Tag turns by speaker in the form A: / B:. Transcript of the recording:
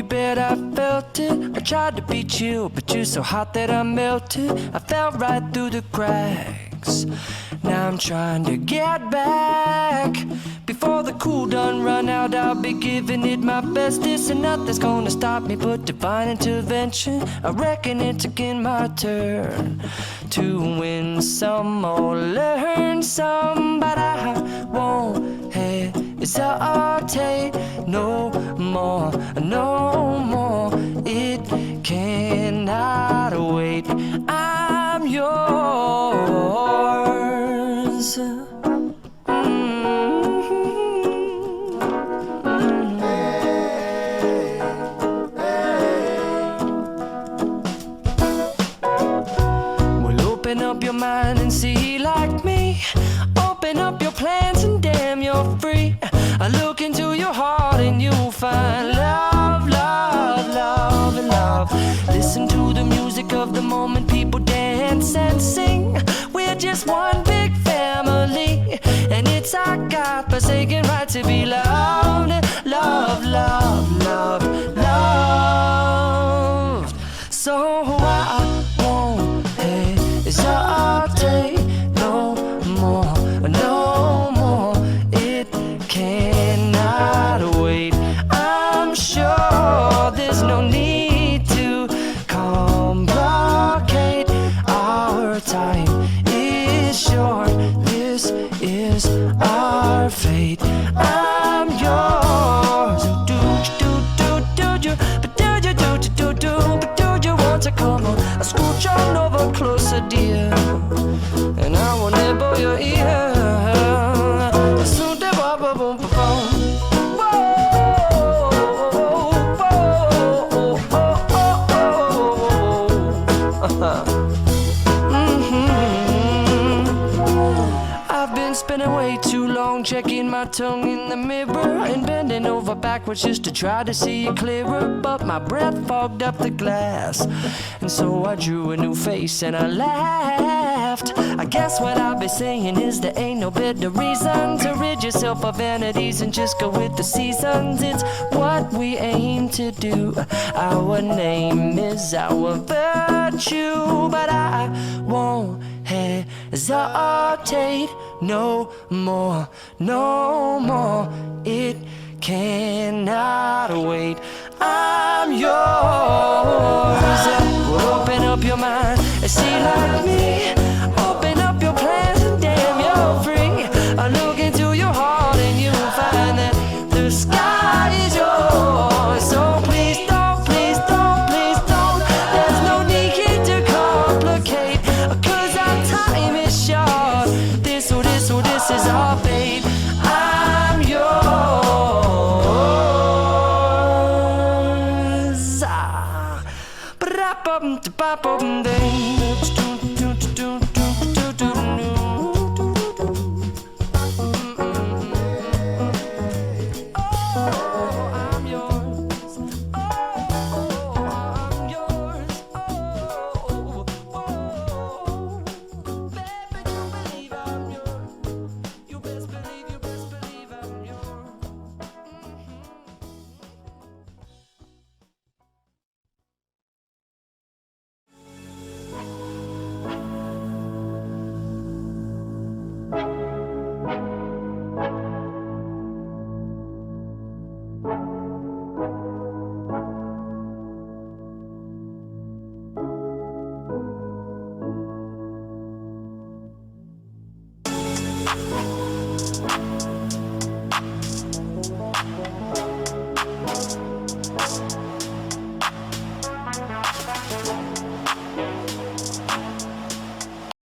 A: you bet I felt it. I tried to be chill, but you're so hot that I melted. I fell right through the cracks. Now I'm trying to get back. Before the cool done run out, I'll be giving it my bestest, and nothing's gonna stop me but divine intervention. I reckon it's again my turn to win some or learn some, but I won't hesitate no more, no more. It cannot wait. I'm yours. Open up your mind and see like me. Open up your plans and damn, you're free. I look into your heart and you'll find love, love, love, and love. Listen to the music of the moment, people dance and sing. We're just one big family, and it's our God-forsaken right to be loved. Love, love, love, love. So I won't hesitate no more, no more. It cannot wait. I'm sure there's no need to complicate. Our time is short. This is our fate. I'm yours. Do you, but do you, but do you want to come on? I scooch on over closer, dear, and I will nibble your ear. So the bubble boom boom. I've been spending way too long checking my tongue in the mirror and bending over backwards just to try to see it clearer, but my breath fogged up the glass, and so I drew a new face and I laughed. I guess what I'll be saying is there ain't no better reason to rid yourself of vanities and just go with the seasons. It's what we aim to do. Our name is our virtue, but I won't hesitate no more, no more. It cannot wait. I'm yours. Well, open up your mind and see like me. Open up your plans and damn, you're free. I look into your heart and you'll find that the sky is yours. So please don't, please don't, please don't. There's no need to complicate, 'cause our time is short. This is our fate. I'm yours. Ba-da-bum-da-ba-bum-ding.